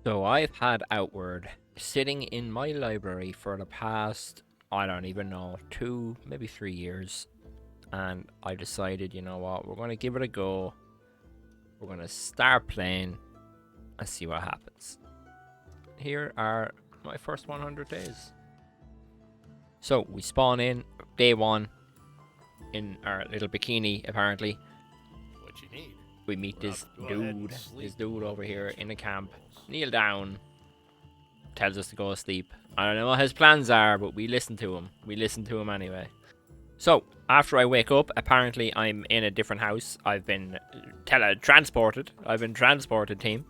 So I've had Outward sitting in my library for the past, I don't even know, 2, maybe 3 years. And I decided, you know what, we're going to give it a go. We're going to start playing and see what happens. Here are my first 100 days. So we spawn in day 1 in our little bikini, apparently. What you need? We meet Well, this go ahead and dude, sleep. over here in the camp. Kneel down. Tells us to go to sleep. I don't know what his plans are, but we listen to him. We listen to him anyway. So, after I wake up, apparently I'm in a different house. I've been transported. I've been transported, team.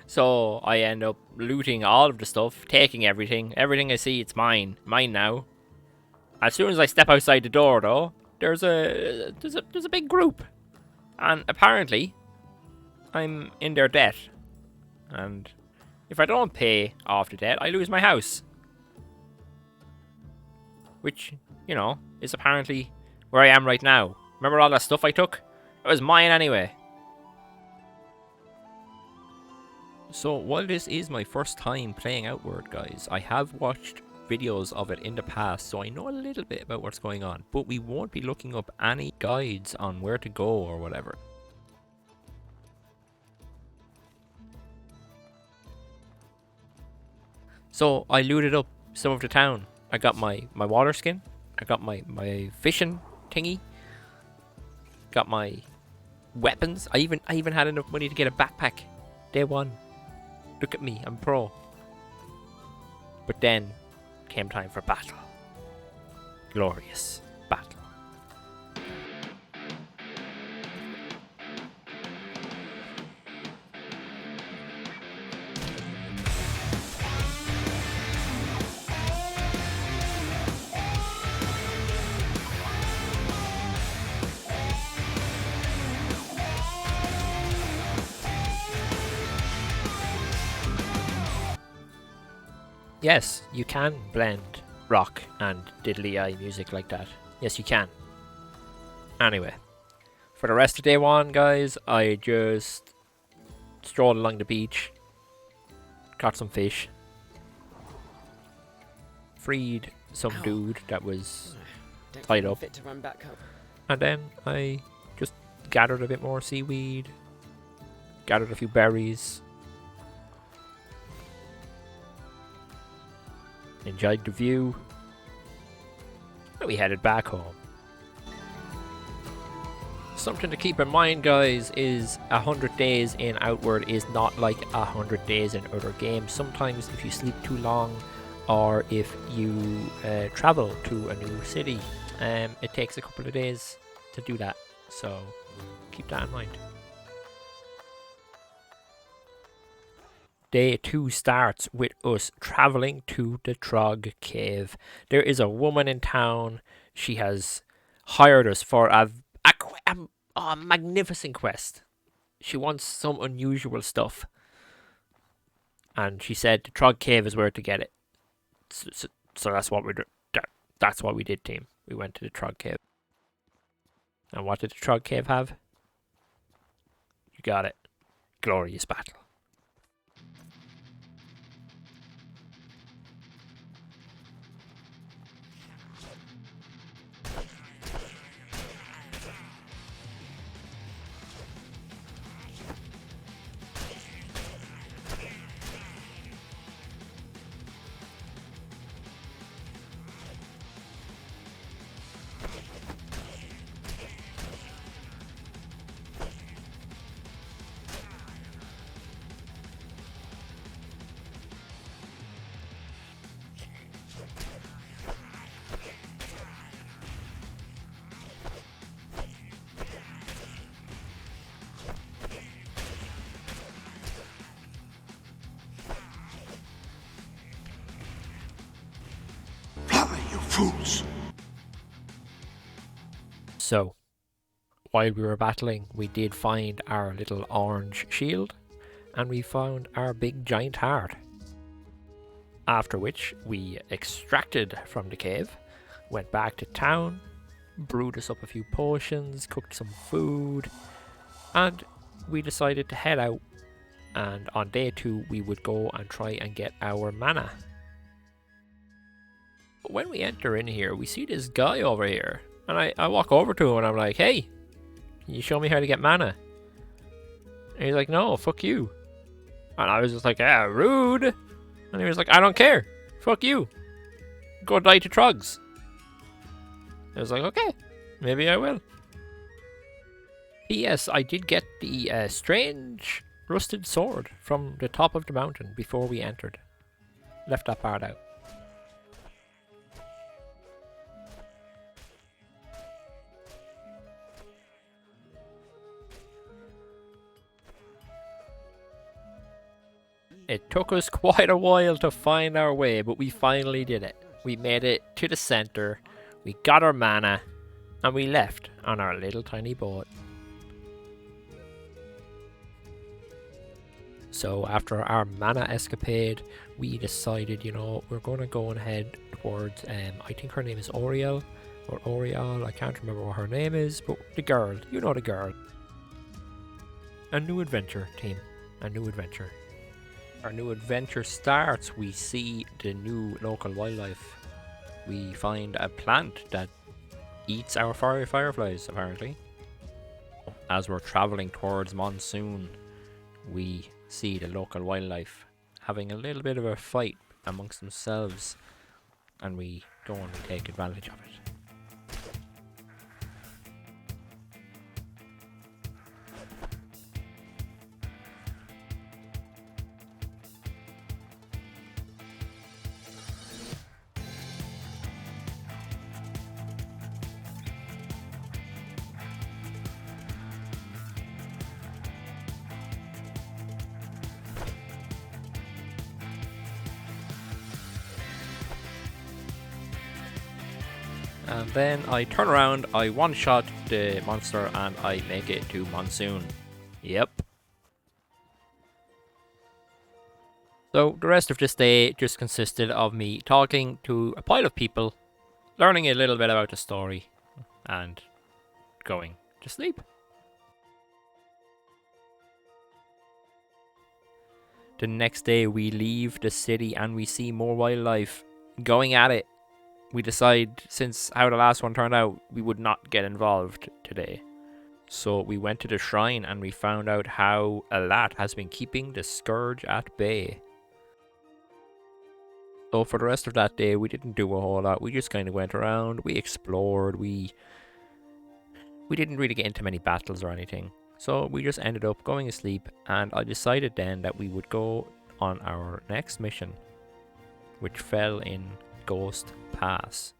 So, I end up looting all of the stuff, taking everything. Everything I see, it's mine. Mine now. As soon as I step outside the door, though, there's a big group. And apparently, I'm in their debt. And if I don't pay off the debt, I lose my house. Which, you know, is apparently where I am right now. Remember all that stuff I took? It was mine anyway. So while this is my first time playing Outward, guys, I have watched videos of it in the past, so I know a little bit about what's going on, but we won't be looking up any guides on where to go or whatever. So I looted up some of the town. I got my water skin. I got my fishing thingy. Got my weapons. I even had enough money to get a backpack. Day 1. Look at me, I'm pro. But then came time for battle. Glorious battle. Yes, you can blend rock and diddly-eye music like that. Yes, you can. Anyway, for the rest of day 1, guys, I just strolled along the beach, caught some fish, freed some dude that was tied up, fit to run back up. and then I just gathered a bit more seaweed, gathered a few berries, enjoyed the view, and we headed back home. Something to keep in mind, guys, is 100 days in Outward is not like 100 days in other games. Sometimes if you sleep too long, or if you travel to a new city, it takes a couple of days to do that. So keep that in mind. Day 2 starts with us traveling to the Trog Cave. There is a woman in town. She has hired us for a magnificent quest. She wants some unusual stuff. And she said the Trog Cave is where to get it. So that's what that's what we did, team. We went to the Trog Cave. And what did the Trog Cave have? You got it. Glorious battle. Fools! So, while we were battling, we did find our little orange shield, and we found our big giant heart. After which, we extracted from the cave, went back to town, brewed us up a few potions, cooked some food, and we decided to head out And on day 2, we would go and try and get our mana. But when we enter in here, we see this guy over here. And I walk over to him and I'm like, hey, can you show me how to get mana? And he's like, no, fuck you. And I was just like, ah, rude. And he was like, I don't care. Fuck you. Go die to Trogs. I was like, okay, maybe I will. P.S. I did get the strange rusted sword from the top of the mountain before we entered. Left that part out. It took us quite a while to find our way, but we finally did it. We made it to the center, we got our mana, and we left on our little tiny boat. So after our mana escapade, we decided, you know, we're going to go and head towards, I think her name is Oriel, or Oriel, I can't remember what her name is, but the girl, you know the girl. A new adventure, team, a new adventure. Our new adventure starts, we see the new local wildlife. We find a plant that eats our fiery fireflies, apparently. As we're travelling towards Monsoon, we see the local wildlife having a little bit of a fight amongst themselves, and we go and we take advantage of it. And then I turn around, I one-shot the monster, and I make it to Monsoon. Yep. So the rest of this day just consisted of me talking to a pile of people, learning a little bit about the story, and going to sleep. The next day we leave the city and we see more wildlife going at it. We decide, since how the last one turned out, we would not get involved today. So we went to the shrine and we found out how Alot has been keeping the scourge at bay. So for the rest of that day, we didn't do a whole lot. We just kind of went around, we explored, we didn't really get into many battles or anything. So we just ended up going to sleep, and I decided then that we would go on our next mission, which fell in Ghost Pass.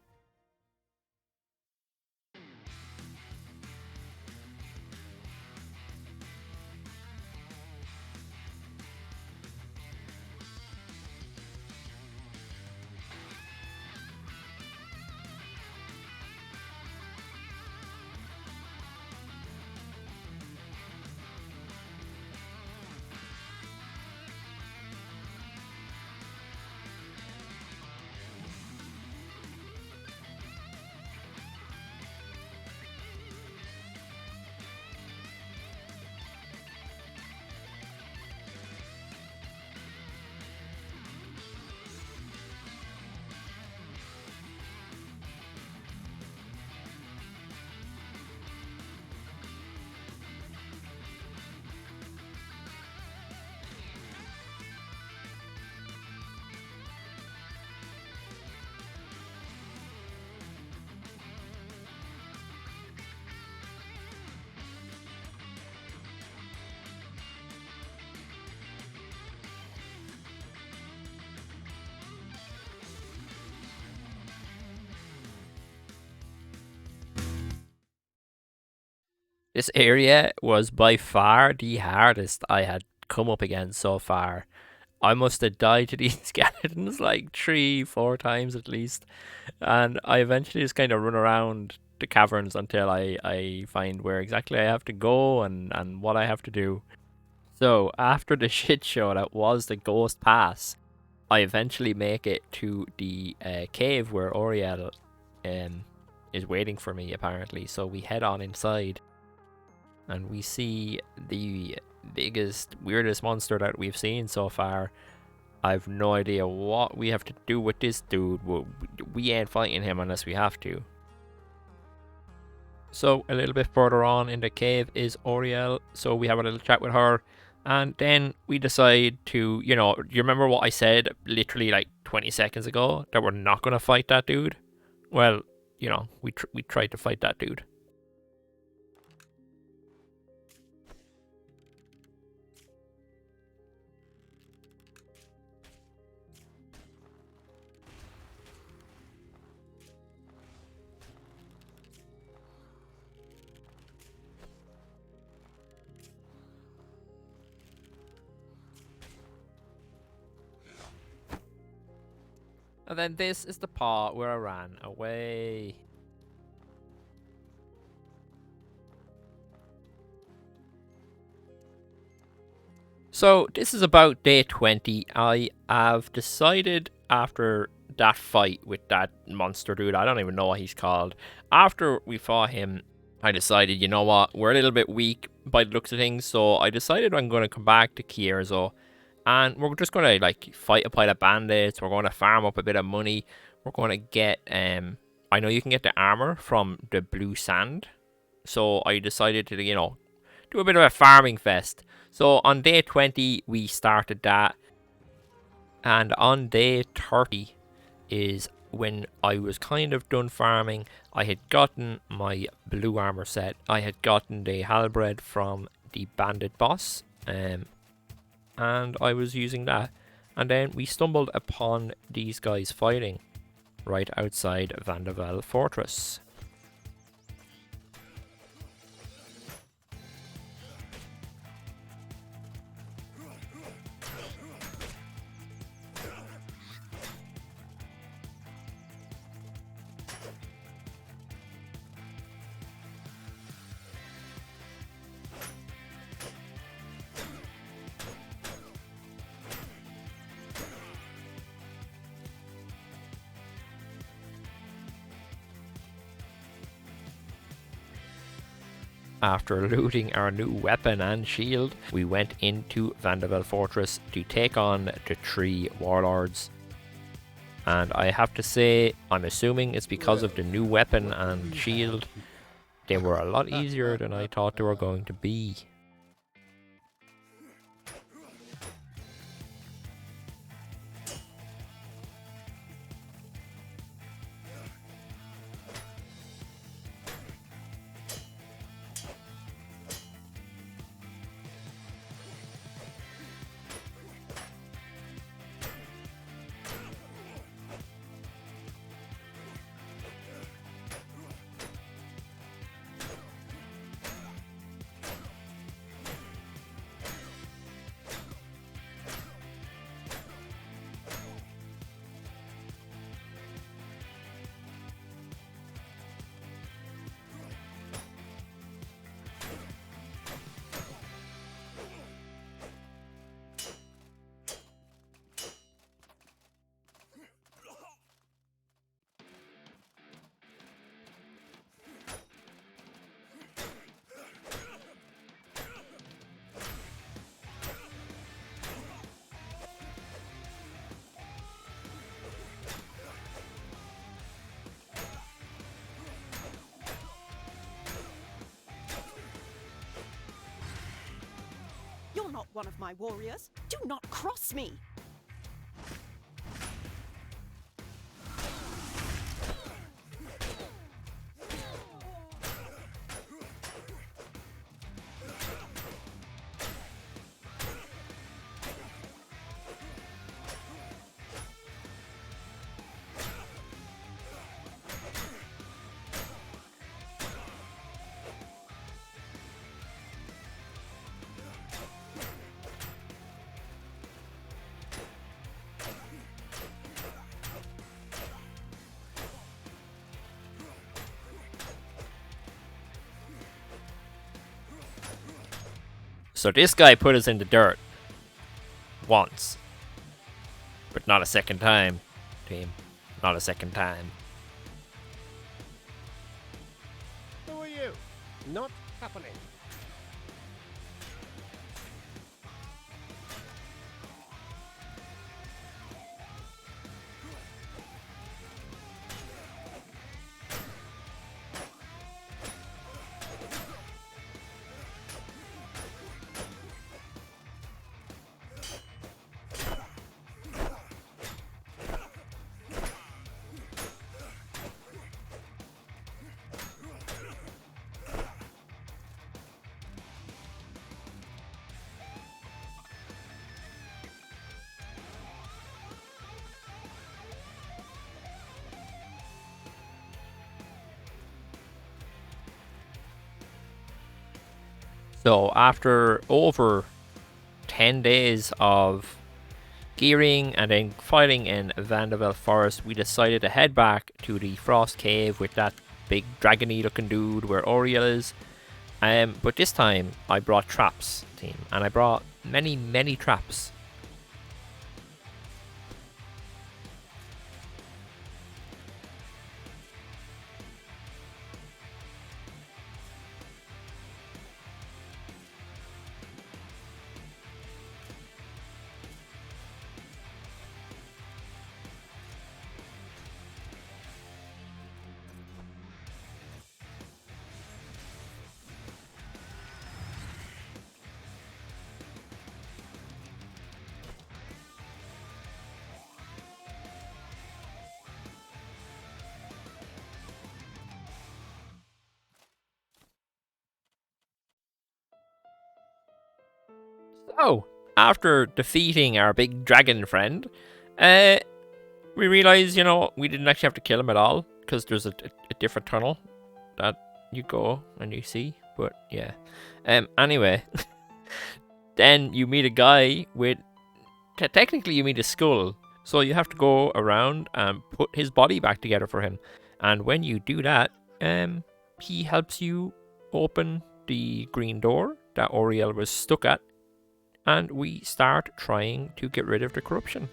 This area was by far the hardest I had come up against so far. I must have died to these skeletons like 3-4 times at least. And I eventually just kind of run around the caverns until I find where exactly I have to go and what I have to do. So after the shit show that was the Ghost Pass, I eventually make it to the cave where Oriel is waiting for me apparently. So we head on inside. And we see biggest, weirdest monster that we've seen so far. I've no idea what we have to do with this dude. We ain't fighting him unless we have to. So a little bit further on in the cave is Oriel. So we have a little chat with her. And then we decide to, you remember what I said literally like 20 seconds ago? That we're not going to fight that dude? Well, we tried to fight that dude. And then this is the part where I ran away. So this is about day 20. I have decided after that fight with that monster dude, I don't even know what he's called. After we fought him, I decided, you know what, we're a little bit weak by the looks of things. So I decided I'm going to come back to Kierzo. And we're just going to like fight a pile of bandits. We're going to farm up a bit of money. We're going to get, I know you can get the armor from the blue sand. So I decided to, do a bit of a farming fest. So on day 20, we started that. And on day 30 is when I was kind of done farming. I had gotten my blue armor set. I had gotten the halberd from the bandit boss. And I was using that. And then we stumbled upon these guys fighting right outside Vandervel Fortress. After looting our new weapon and shield, we went into Vandervel Fortress to take on the 3 warlords. And I have to say, I'm assuming it's because of the new weapon and shield. They were a lot easier than I thought they were going to be. You're not one of my warriors. Do not cross me. So this guy put us in the dirt. Once. But not a second time, team. Not a second time. Who are you? Not happening. So after over 10 days of gearing and then fighting in Vanderbilt Forest, we decided to head back to the Frost Cave with that big dragony looking dude where Oriel is. But this time I brought traps, team, and I brought many traps. So, after defeating our big dragon friend, we realized, we didn't actually have to kill him at all, because there's a different tunnel that you go and you see, but yeah. Anyway, then you meet a guy with, technically you meet a skull, so you have to go around and put his body back together for him, and when you do that, he helps you open the green door that Oriel was stuck at, and we start trying to get rid of the corruption.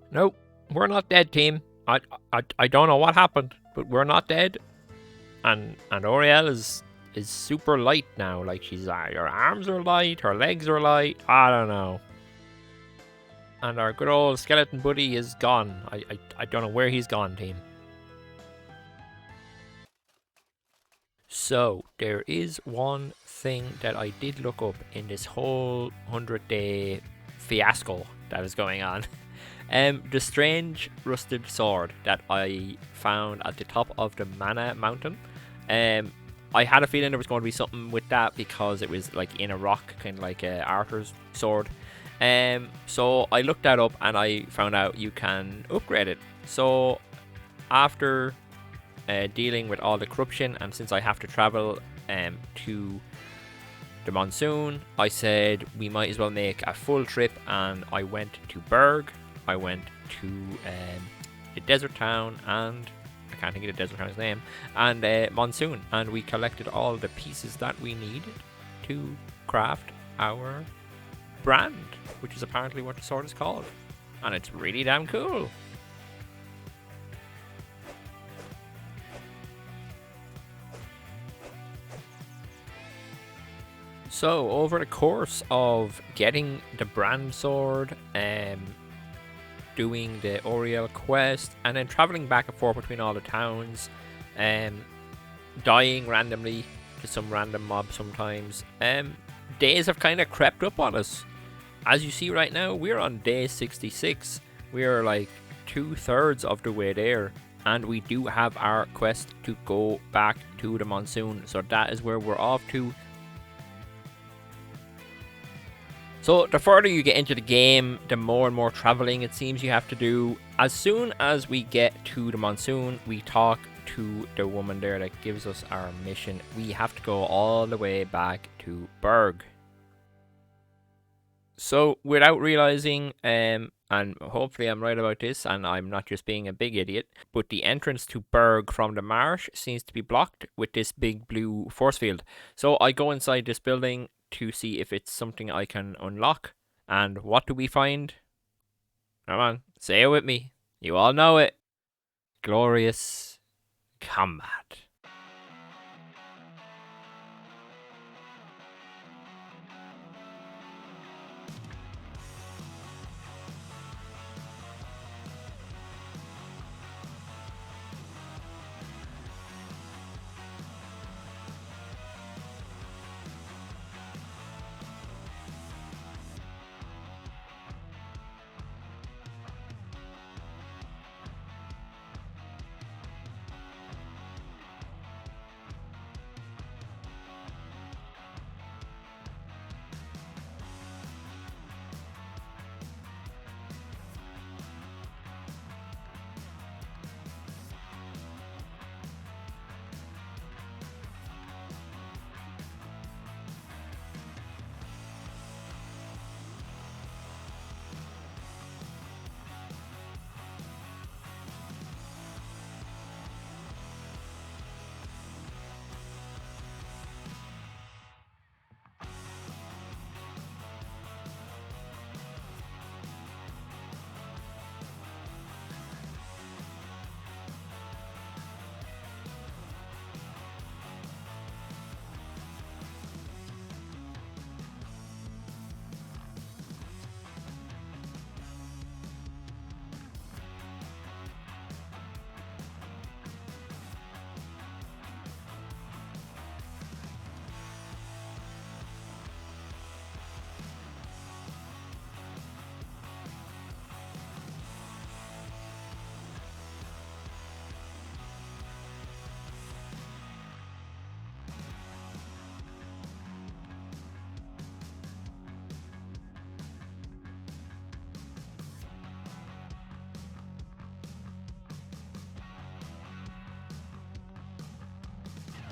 Nope, we're not dead, team. I don't know what happened, but we're not dead. And Oriel is super light now. Like, she's her arms are light, her legs are light. I don't know. And our good old skeleton buddy is gone. I don't know where he's gone, team. So there is one thing that I did look up in this whole 100-day fiasco that is going on. The strange rusted sword that I found at the top of the Mana Mountain. I had a feeling there was going to be something with that because it was like in a rock, kind of like Arthur's sword. So I looked that up and I found out you can upgrade it. So after dealing with all the corruption, and since I have to travel to the Monsoon, I said we might as well make a full trip, and I went to Berg, I went to the desert town, and I can't think of the desert town's name, and Monsoon, and we collected all the pieces that we needed to craft our brand, which is apparently what the sword is called, and it's really damn cool. So over the course of getting the brand sword, doing the Oriel quest, and then traveling back and forth between all the towns, dying randomly to some random mob sometimes, days have kind of crept up on us. As you see right now, we're on day 66. We are like 2/3 of the way there, and we do have our quest to go back to the Monsoon, so that is where we're off to. So the further you get into the game, the more and more traveling it seems you have to do. As soon as we get to the Monsoon, we talk to the woman there that gives us our mission. We have to go all the way back to Berg. So without realizing, and hopefully I'm right about this and I'm not just being a big idiot, but the entrance to Berg from the marsh seems to be blocked with this big blue force field. So I go inside this building to see if it's something I can unlock. And what do we find? Come on, say it with me. You all know it. Glorious combat.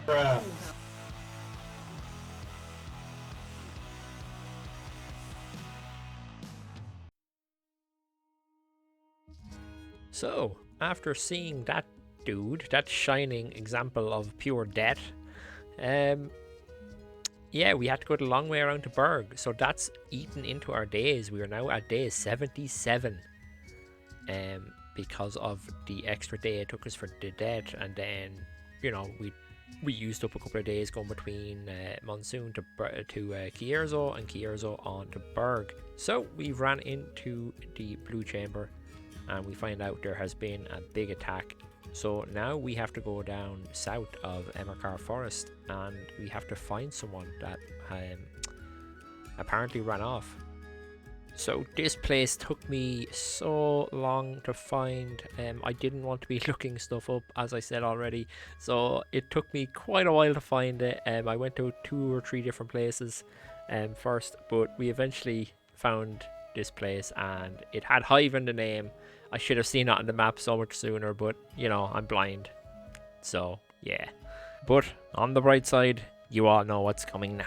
Bruh. So, after seeing that dude, that shining example of pure death, yeah, we had to go the long way around to Berg. So that's eaten into our days. We are now at day 77. Because of the extra day it took us for the dead, and then, you know, we used up a couple of days going between Monsoon to Kierzo, and Kierzo on to Berg. So we ran into the Blue Chamber, and we find out there has been a big attack. So now we have to go down south of Emercar Forest, and we have to find someone that apparently ran off. So this place took me so long to find. I didn't want to be looking stuff up, as I said already, so it took me quite a while to find it. I went to 2 or 3 different places first, but we eventually found this place, and it had Hive in the name. I should have seen it on the map so much sooner, but you know, I'm blind, so yeah. But on the bright side, you all know what's coming now.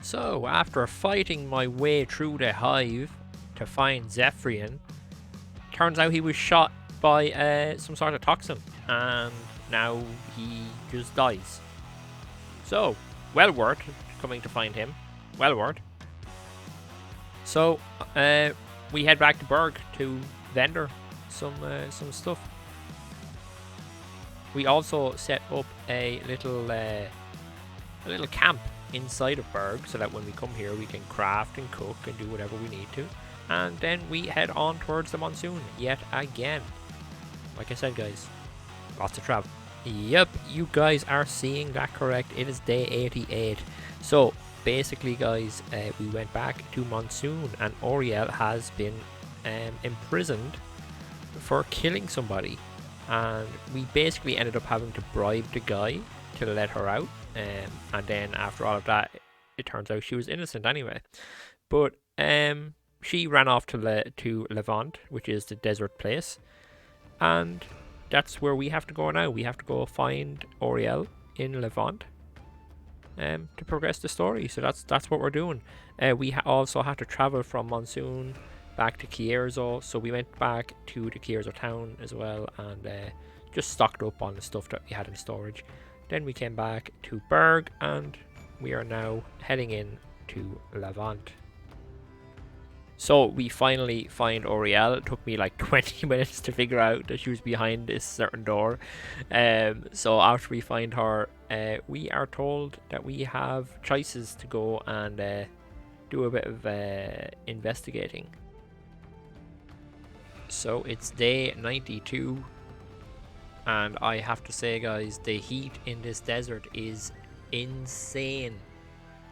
So, after fighting my way through the Hive to find Zephyrian, turns out he was shot by some sort of toxin, and now he just dies. So, well worth coming to find him. Well worth. So, we head back to Berg to vendor some stuff. We also set up a little camp inside of Berg, so that when we come here we can craft and cook and do whatever we need to, and then we head on towards the Monsoon yet again. Like I said, guys, lots of travel. Yep, you guys are seeing that correct. It is day 88. So basically, guys, we went back to Monsoon, and Oriel has been imprisoned for killing somebody, and we basically ended up having to bribe the guy to let her out. And then after all of that, it turns out she was innocent anyway. But she ran off to Levant, which is the desert place, and that's where we have to go now. We have to go find Oriel in Levant to progress the story. So that's what we're doing. We also had to travel from Monsoon back to Kierzo, so we went back to the Kierzo town as well, and just stocked up on the stuff that we had in storage. Then we came back to Berg, and we are now heading in to Levant. So we finally find Oriel. It took me like 20 minutes to figure out that she was behind this certain door. So after we find her, we are told that we have choices to go and do a bit of investigating. So it's day 92, and I have to say, guys, the heat in this desert is insane.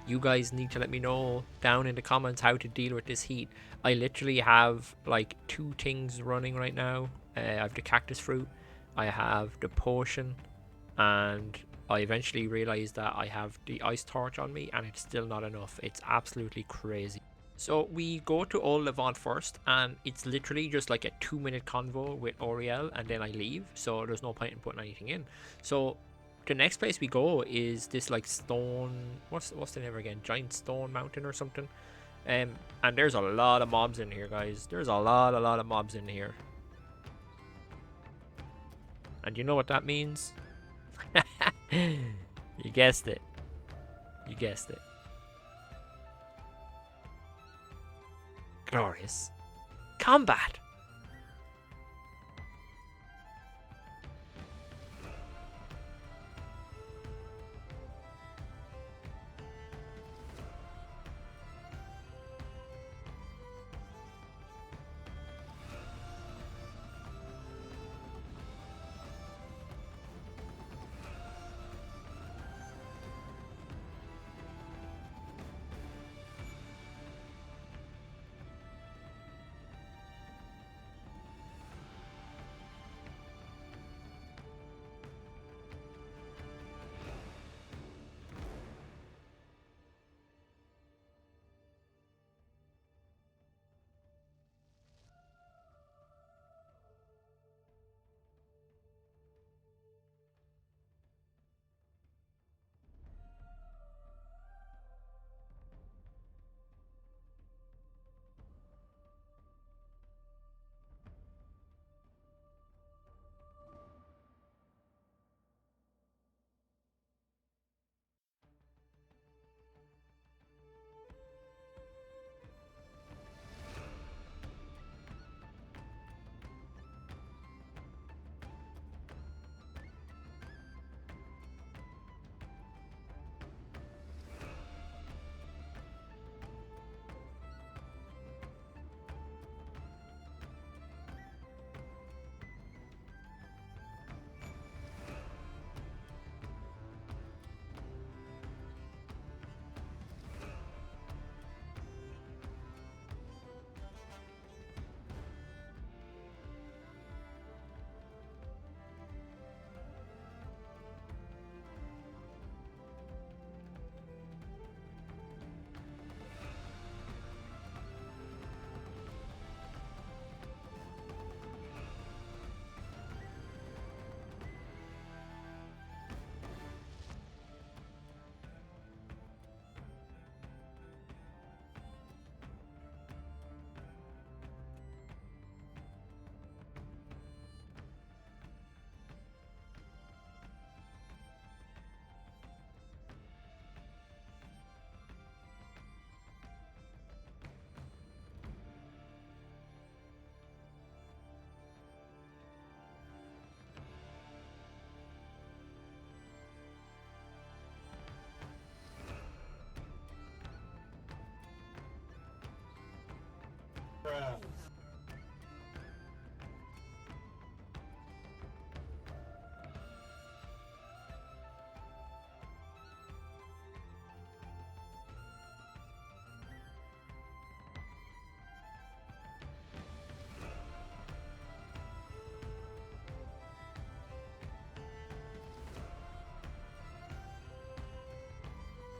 You guys need to let me know down in the comments how to deal with this heat. I literally have like 2 things running right now. I have the cactus fruit, I have the potion, and I eventually realized that I have the ice torch on me, and it's still not enough. It's absolutely crazy. So we go to Old Levant first, and it's literally just like a 2-minute convo with Oriel, and then I leave. So there's no point in putting anything in. So the next place we go is this like stone, what's the name again, giant stone mountain or something. And there's a lot of mobs in here, guys. There's a lot of mobs in here, and you know what that means? You guessed it, you guessed it. Glorious combat.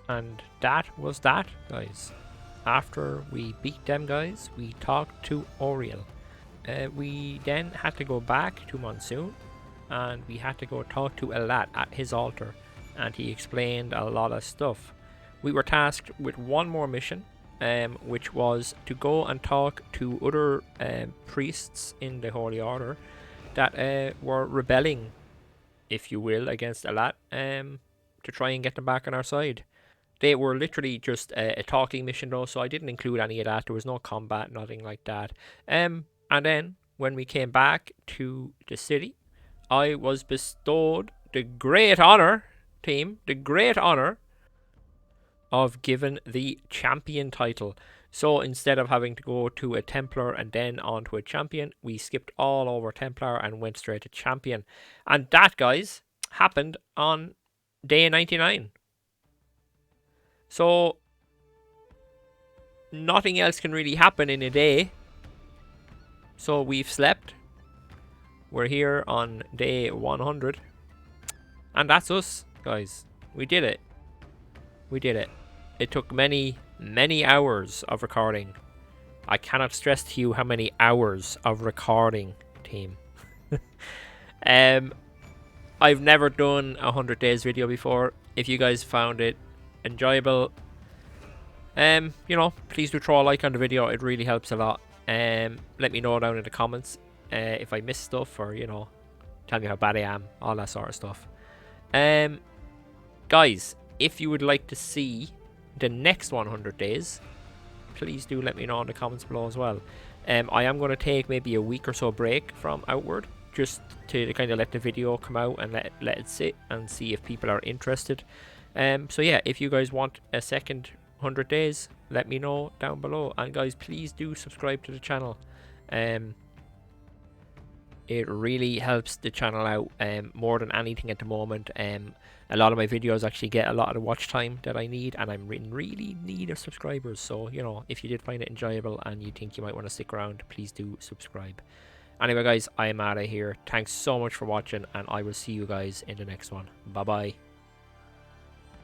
And that was that, guys. After we beat them guys, we talked to Oriel. We then had to go back to Monsoon, and we had to go talk to alot at his altar, and he explained a lot of stuff. We were tasked with one more mission, which was to go and talk to other priests in the Holy Order that were rebelling, if you will, against alot, to try and get them back on our side. They were literally just a talking mission though, so I didn't include any of that. There was no combat, nothing like that. And then when we came back to the city, I was bestowed the great honor, team, the great honor of given the champion title. So instead of having to go to a Templar and then on to a champion, we skipped all over Templar and went straight to champion. And that, guys, happened on day 99. So nothing else can really happen in a day. So we've slept. We're here on day 100. And that's us, guys. We did it. We did it. It took many, many hours of recording. I cannot stress to you how many hours of recording, team. I've never done a 100 days video before. If you guys found it enjoyable, you know, please do throw a like on the video. It really helps a lot. Let me know down in the comments if I missed stuff, or, you know, tell me how bad I am, all that sort of stuff. Guys, if you would like to see the next 100 days, please do let me know in the comments below as well. I am going to take maybe a week or so break from Outward, just to kind of let the video come out and let it sit and see if people are interested. So yeah, if you guys want a second 100 days, let me know down below. And guys, please do subscribe to the channel. It really helps the channel out more than anything at the moment. A lot of my videos actually get a lot of the watch time that I need, and I'm in really need of subscribers. So, you know, if you did find it enjoyable and you think you might want to stick around, please do subscribe. Anyway, guys, I am out of here. Thanks so much for watching, and I will see you guys in the next one. Bye bye.